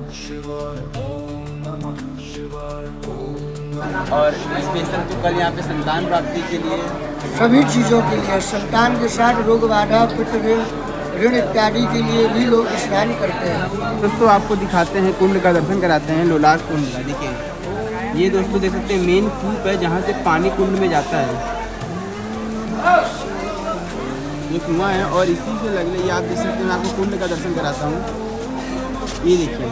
और स्पेशल तो कल यहाँ पे संतान प्राप्ति के लिए सभी चीज़ों के लिए, संतान के साथ रोग बाधा, पितृ ऋण इत्यादि के लिए भी लोग स्नान करते हैं। दोस्तों आपको दिखाते हैं, कुंड का दर्शन कराते हैं, लोलार कुंड का। देखिए ये दोस्तों देख सकते हैं मेन कूप है जहाँ से पानी कुंड में जाता है। ये कुआं है और इसी से लग रही आप देख सकते हैं। मैं आपको कुंड का दर्शन कराता हूँ। ये देखिए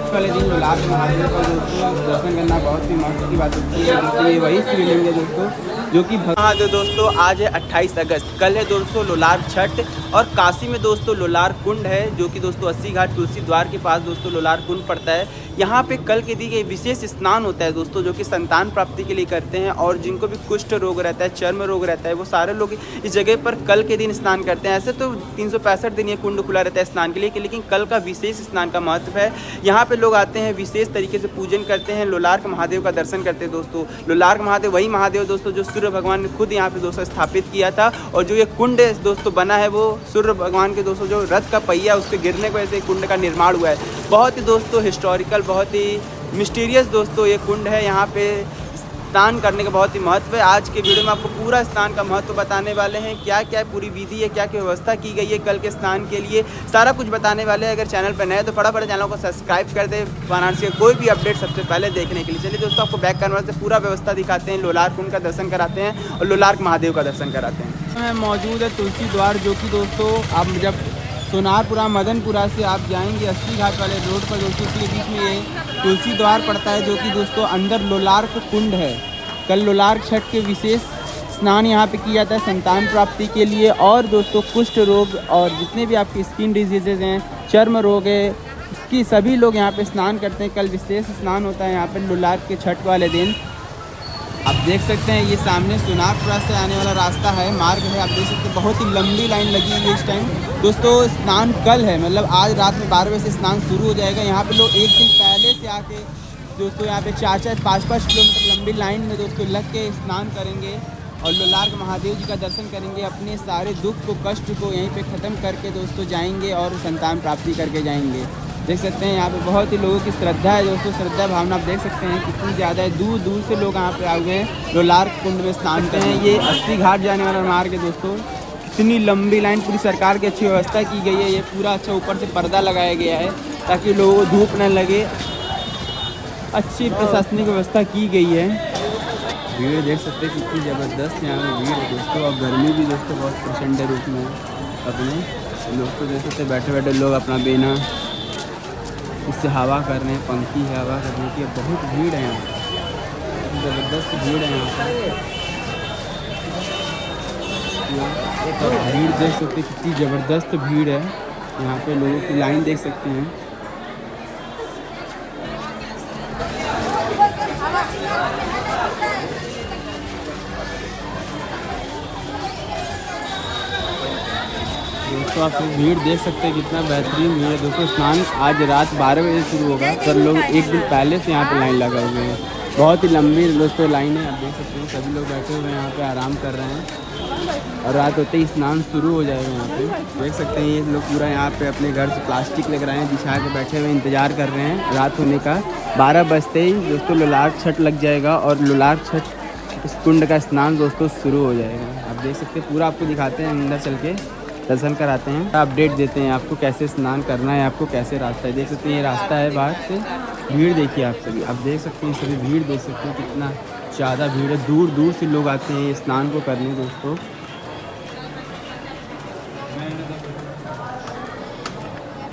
वाले दिन लोलार महादेव का दोस्तों दर्शन करना बहुत ही महत्व की बात होती है। दोस्तों ये वही शिवलिंग है दोस्तों जो कि महादेव। दोस्तों आज है 28 अगस्त, कल है दोस्तों लोलार छठ और काशी में दोस्तों लोलार कुंड है जो कि दोस्तों 80 घाट तुलसी द्वार के पास दोस्तों लोलार कुंड पड़ता है। यहाँ पे कल के दिन विशेष स्नान होता है दोस्तों जो कि संतान प्राप्ति के लिए करते हैं और जिनको भी कुष्ठ रोग रहता है, चर्म रोग रहता है, वो सारे लोग इस जगह पर कल के दिन स्नान करते हैं। ऐसे तो 365 दिन ये कुंड खुला रहता है स्नान के लिए, लेकिन कल का विशेष स्नान का महत्व है। यहाँ पे लोग आते हैं, विशेष तरीके से पूजन करते हैं, लोलार्क महादेव का दर्शन करते हैं दोस्तों। लोलार्क महादेव वही महादेव दोस्तों जो सूर्य भगवान ने खुद यहाँ पे दोस्तों स्थापित किया था और जो ये कुंड दोस्तों बना है वो सूर्य भगवान के दोस्तों जो रथ का पहिया उसके गिरने की वजह से कुंड का निर्माण हुआ है। बहुत ही दोस्तों हिस्टोरिकल, बहुत ही मिस्टीरियस दोस्तों ये कुंड है। यहाँ पे स्नान करने का बहुत ही महत्व है। आज के वीडियो में आपको पूरा स्नान का महत्व बताने वाले हैं, क्या क्या पूरी विधि है, क्या क्या व्यवस्था की गई है कल के स्नान के लिए, सारा कुछ बताने वाले हैं। अगर चैनल पर नए तो फटाफट चैनल को सब्सक्राइब कर दे वाराणसी के कोई भी अपडेट सबसे पहले देखने के लिए। चलिए दोस्तों आपको बैक कैमरा से पूरा व्यवस्था दिखाते हैं, लोलार कुंड का दर्शन कराते हैं और लोलार्क महादेव का दर्शन कराते हैं। मौजूद है तुलसी द्वार जो कि दोस्तों आप जब सोनारपुरा मदनपुरा से आप जाएंगे 80 घाट वाले रोड पर दोस्तों के बीच में ये तुलसी द्वार पड़ता है जो कि दोस्तों अंदर लोलार्क कुंड है। कल लोलार्क छठ के विशेष स्नान यहाँ पे किया जाता है संतान प्राप्ति के लिए और दोस्तों कुष्ठ रोग और जितने भी आपकी स्किन डिजीजेज हैं, चर्म रोग है, उसकी सभी लोग यहाँ पे स्नान करते हैं। कल विशेष स्नान होता है यहाँ पे लोलार्क के छठ वाले दिन। आप देख सकते हैं ये सामने सोनारपुरा से आने वाला रास्ता है, मार्ग है। आप देख सकते हैं बहुत ही लंबी लाइन लगी हुई है इस टाइम दोस्तों। स्नान कल है, मतलब आज रात में 12 बजे से स्नान शुरू हो जाएगा। यहाँ पे लोग एक दिन पहले से आके दोस्तों यहाँ पे 4-5 किलोमीटर लंबी लाइन में दोस्तों लग के स्नान करेंगे और लोलार्क महादेव जी का दर्शन करेंगे। अपने सारे दुख को, कष्ट को यहीं पे ख़त्म करके दोस्तों जाएंगे और संतान प्राप्ति करके जाएंगे। देख सकते हैं यहाँ पे बहुत ही लोगों की श्रद्धा है दोस्तों, श्रद्धा भावना आप देख सकते हैं कितनी ज़्यादा है। दूर दूर से लोग यहाँ पे आए हुए हैं लोलार्क कुंड में स्नान करते हैं। ये 80 घाट जाने वाला मार्ग है दोस्तों। इतनी लंबी लाइन, पूरी सरकार की अच्छी व्यवस्था की गई है। ये पूरा अच्छा ऊपर से पर्दा लगाया गया है ताकि लोगों को धूप न लगे, अच्छी प्रशासनिक व्यवस्था की गई है। भीड़ देख सकते हैं कितनी ज़बरदस्त यहाँ पे भीड़ है दोस्तों और गर्मी भी दोस्तों बहुत प्रचंड रूप में अपने लोग को देख सकते बैठे बैठे लोग अपना बेना इससे हवा कर रहे हैं, पंखी है हवा करने की। बहुत भीड़ है यहाँ, ज़बरदस्त भीड़ है यहाँ पर। भीड़ देख सकते कितनी ज़बरदस्त भीड़ है यहाँ पे, लोगों की लाइन देख सकते हैं। दोस्तों आप भीड़ देख सकते हैं कितना बेहतरीन भीड़ है दोस्तों। स्नान आज रात 12 बजे शुरू होगा पर लोग एक दिन पहले से यहाँ पे लाइन लगा हुए हैं। बहुत ही लंबी दोस्तों लाइन है, आप देख सकते हैं सभी लोग बैठे हुए हैं यहाँ पे आराम कर रहे हैं और रात होते ही स्नान शुरू हो जाएगा। यहाँ पे देख सकते हैं ये लोग पूरा यहाँ पे अपने घर से प्लास्टिक लग रहे हैं, बिछा के बैठे हुए इंतज़ार कर रहे हैं रात होने का। 12 बजते ही दोस्तों लोलार्क छठ लग जाएगा और लोलार्क छठ इस कुंड का स्नान दोस्तों शुरू हो जाएगा। आप देख सकते हैं पूरा आपको दिखाते हैं, अंदर चल के दर्शन कराते हैं, अपडेट देते हैं आपको कैसे स्नान करना है, आपको कैसे रास्ता है। देख सकते हैं ये रास्ता है बाहर से। भीड़ देखिए आप सभी, आप देख सकते हैं सभी भीड़ देख सकते हैं कितना ज़्यादा भीड़ है। दूर दूर से लोग आते हैं स्नान को करने दोस्तों।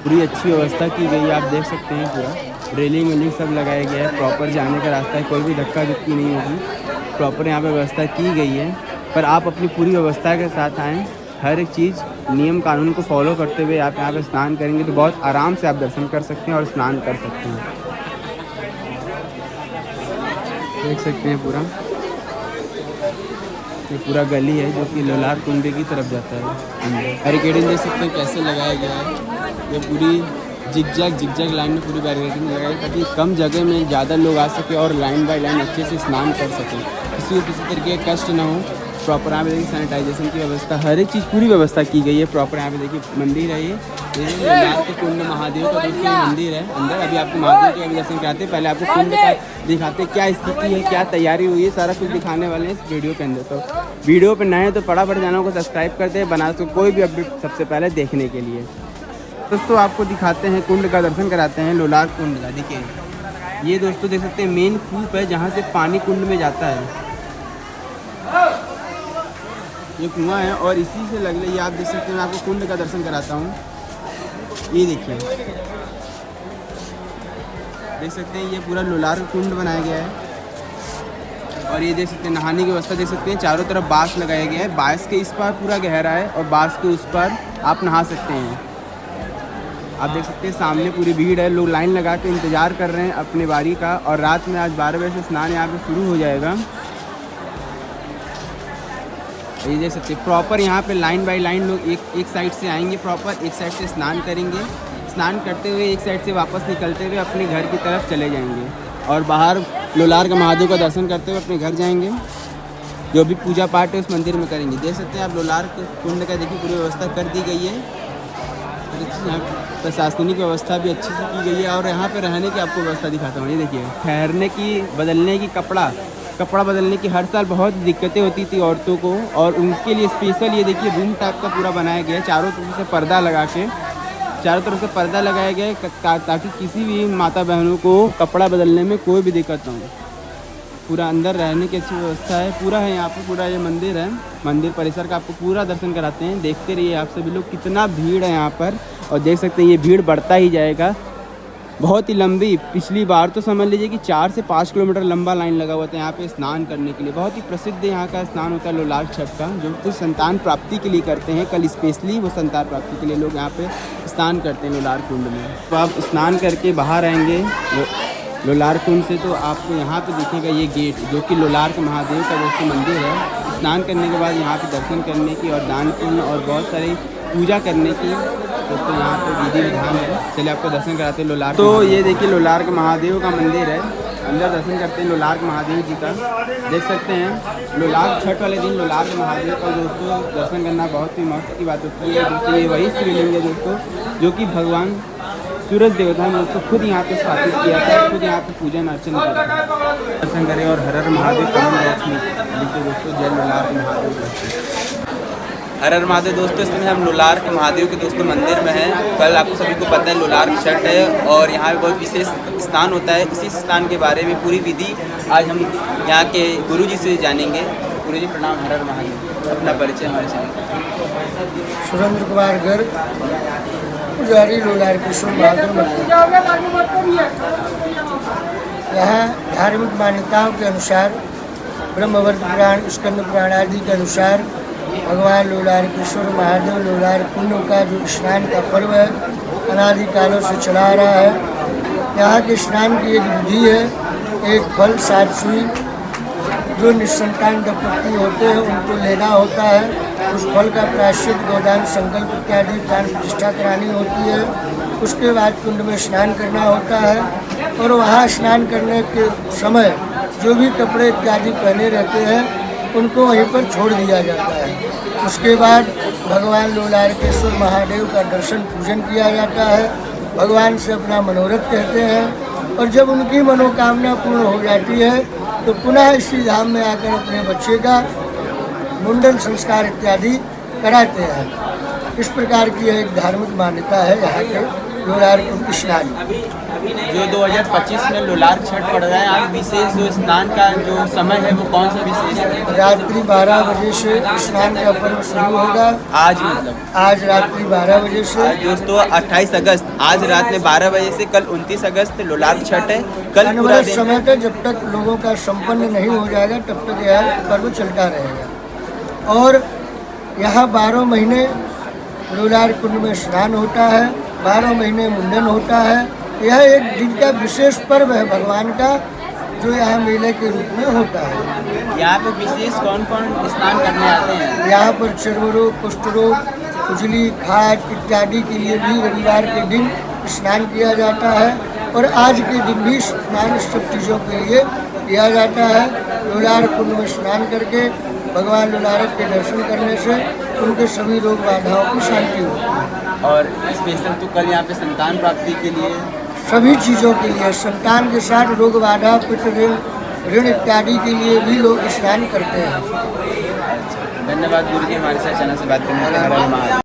पूरी अच्छी व्यवस्था की गई है, आप देख सकते हैं पूरा रेलिंग वेलिंग सब लगाया गया है। प्रॉपर जाने का रास्ता है, कोई भी धक्का धुक्की नहीं होगी, प्रॉपर यहाँ पे व्यवस्था की गई है। पर आप अपनी पूरी व्यवस्था के साथ आएँ, हर एक चीज़ नियम कानून को फॉलो करते हुए आप यहाँ पे स्नान करेंगे तो बहुत आराम से आप दर्शन कर सकते हैं और स्नान कर सकते हैं। देख सकते हैं पूरा ये पूरा गली है जो कि लोलार कुंड की तरफ जाता है। बैरिकेडिंग देख सकते हैं कैसे लगाया गया है। ये पूरी जिगजैग लाइन में पूरी बैरिकेडिंग लगाई ताकि कम जगह में ज़्यादा लोग आ सके और लाइन बाय लाइन अच्छे से स्नान कर सकें, किसी को किसी तरीके का कष्ट ना हो। प्रॉपर यहाँ पे देखिए सैनिटाइजेशन की व्यवस्था, हर एक चीज़ पूरी व्यवस्था की गई है प्रॉपर। यहाँ पे देखिए मंदिर है, ये लोलार के कुंड महादेव का दोस्तों मंदिर है अंदर। अभी आपको महादेव के अभी दर्शन कराते हैं, पहले आपको कुंड का दिखाते क्या स्थिति है, क्या तैयारी हुई है, सारा कुछ दिखाने वाले हैं इस वीडियो के अंदर। तो वीडियो पर नए हैं तो फटाफट चैनल को सब्सक्राइब करते हैं, बनारस को कोई भी अपडेट सबसे पहले देखने के लिए। दोस्तों आपको दिखाते हैं कुंड का दर्शन कराते हैं, लोलार कुंड का। देखिए ये दोस्तों देख सकते हैं मेन कूप है जहाँ से पानी कुंड में जाता है। ये कुआं है और इसी से लग रही है, आप देख सकते हैं। मैं आपको कुंड का दर्शन कराता हूँ। ये देखिए देख सकते हैं, ये पूरा लोलार कुंड बनाया गया है। और ये देख सकते हैं नहाने की व्यवस्था देख सकते हैं, चारों तरफ बाँस लगाया गया है। बाँस के इस पार पूरा गहरा है और बाँस के उस पार आप नहा सकते हैं। आप देख सकते हैं सामने पूरी भीड़ है, लोग लाइन लगा के इंतज़ार कर रहे हैं अपनी बारी का। और रात में आज 12 बजे से स्नान यहाँ पे शुरू हो जाएगा। ये देख सकते हैं प्रॉपर यहाँ पे लाइन बाय लाइन लोग एक साइड से आएंगे, प्रॉपर एक साइड से स्नान करेंगे। स्नान करते हुए एक साइड से वापस निकलते हुए अपने घर की तरफ चले जाएंगे और बाहर लोलार का महादेव का दर्शन करते हुए अपने घर जाएंगे। जो भी पूजा पाठ है उस मंदिर में करेंगे। देख सकते हैं आप लोलार के कुंड का देखिए पूरी व्यवस्था कर दी गई है। यहाँ प्रशासनिक व्यवस्था भी अच्छी से की गई है। और यहाँ पे रहने की आपको व्यवस्था दिखाता हूँ। ये देखिए ठहरने की, बदलने की, कपड़ा बदलने की हर साल बहुत दिक्कतें होती थी औरतों को, और उनके लिए स्पेशल ये देखिए रूम टाइप का पूरा बनाया गया है। चारों तरफ से पर्दा लगा के, चारों तरफ से पर्दा लगाया गया है ताकि किसी भी माता बहनों को कपड़ा बदलने में कोई भी दिक्कत ना हो। पूरा अंदर रहने की अच्छी व्यवस्था है, पूरा है यहाँ पे। पूरा ये मंदिर है, मंदिर परिसर का आपको पूरा दर्शन कराते हैं। देखते रहिए आप सभी लोग, कितना भीड़ है यहाँ पर। और देख सकते हैं ये भीड़ बढ़ता ही जाएगा, बहुत ही लंबी। पिछली बार तो समझ लीजिए कि 4 से 5 किलोमीटर लंबा लाइन लगा हुआ था यहाँ पे स्नान करने के लिए। बहुत ही प्रसिद्ध यहाँ का स्नान होता है लोलार छठ का, जो कुछ संतान प्राप्ति के लिए करते हैं। कल स्पेशली वो संतान प्राप्ति के लिए लोग यहाँ पे स्नान करते हैं लोलार कुंड में। तो आप स्नान करके बाहर आएंगे लोलार कुंड से तो आपको यहाँ पे दिखेगा ये गेट, जो कि लोलार के महादेव का दोस्तों मंदिर है। स्नान करने के बाद यहाँ पे दर्शन करने की और दान पुण्य और बहुत सारी पूजा करने की दोस्तों यहाँ पे विधि विधान है। चलिए आपको दर्शन कराते हैं लोलार। तो ये देखिए लोलार के महादेव का मंदिर है, अंदर दर्शन करते हैं लोलार के महादेव जी का। देख सकते हैं लोलार छठ वाले दिन लोलार के महादेव का दोस्तों दर्शन करना बहुत ही महत्व की बात होती है। दोस्तों ये वही शिवलिंग है दोस्तों, जो कि भगवान सूरज देवता ने उसको खुद यहाँ पे स्थापित किया था, खुद यहाँ पे पूजन अर्चन किया। दर्शन करें और हर हर महादेव कमेंट बॉक्स में लिखिए दोस्तों, जय लोलार के महादेव। हर हर महादेव दोस्तों, इस समय हम लोलार के महादेव के दोस्तों मंदिर में हैं। कल आपको सभी को पता है लोलार छठ है और यहाँ पे बहुत विशेष स्नान होता है। इसी स्नान के बारे में पूरी विधि आज हम यहाँ के गुरुजी से जानेंगे। गुरुजी प्रणाम, हर हर महादेव। अपना परिचय हमारे चैनल। सुरेंद्र कुमार गर्ग, पुजारी लोलार किशोर महादेव मंदिर। यहाँ धार्मिक मान्यताओं के अनुसार, ब्रह्मवर्त पुराण, स्कंद पुराण आदि के अनुसार भगवान लोलार किशोर महादेव लोलार कुंड का जो स्नान का पर्व है अनादि कालों से चला आ रहा है। यहाँ के स्नान की एक विधि है, एक फल 7 सुई जो निसंतान दंपति होते हैं उनको लेना होता है। उस फल का प्रायश्चित, गोदान, संकल्प इत्यादि प्राण प्रतिष्ठा करानी होती है। उसके बाद कुंड में स्नान करना होता है और वहाँ स्नान करने के समय जो भी कपड़े इत्यादि पहने रहते हैं उनको वहीं पर छोड़ दिया जाता है। उसके बाद भगवान लोलारकेश्वर महादेव का दर्शन पूजन किया जाता है। भगवान से अपना मनोरथ कहते हैं और जब उनकी मनोकामना पूर्ण हो जाती है तो पुनः इसी धाम में आकर अपने बच्चे का मुंडन संस्कार इत्यादि कराते हैं। इस प्रकार की एक धार्मिक मान्यता है यहाँ के लोलार कुंड स्नान। जो 2025 में लोलार छठ पड़ रहा है, आज विशेष जो स्नान का जो समय है वो कौन सा विशेष है? रात्रि 12 बजे से स्नान का पर्व शुरू होगा। आज मतलब आज रात्रि 12 बजे से दोस्तों 28 अगस्त, आज रात में 12 बजे से कल 29 अगस्त लोलार छठ है। कल पूरा दिन समय तक जब तक लोगों का संपन्न नहीं हो जाएगा तब तक यह पर्व चलता रहेगा। और यहाँ 12 महीने लोलार कुंड में स्नान होता है, 12 महीने मुंडन होता है। यह एक दिन का विशेष पर्व है भगवान का, जो यहाँ मेले के रूप में होता है। यहाँ पे विशेष कौन कौन स्नान करने आते हैं? यहाँ पर चर्म रोग, कुष्ठ रोग, खुजली, खाज इत्यादि के लिए भी रविवार के दिन स्नान किया जाता है और आज के दिन भी स्नान सब चीज़ों के लिए किया जाता है। लोलार कुंड में स्नान करके भगवान लोलारक के दर्शन करने से उनके सभी रोग बाधाओं की शांति होती है। और स्पेशल तो कल यहाँ पे संतान प्राप्ति के लिए सभी चीज़ों के लिए, संतान के साथ रोग बाधा, पितृ ऋण, ऋण इत्यादि के लिए भी लोग स्नान करते हैं। धन्यवाद गुरु जी हमारे साथ चैनल से बात करने के लिए।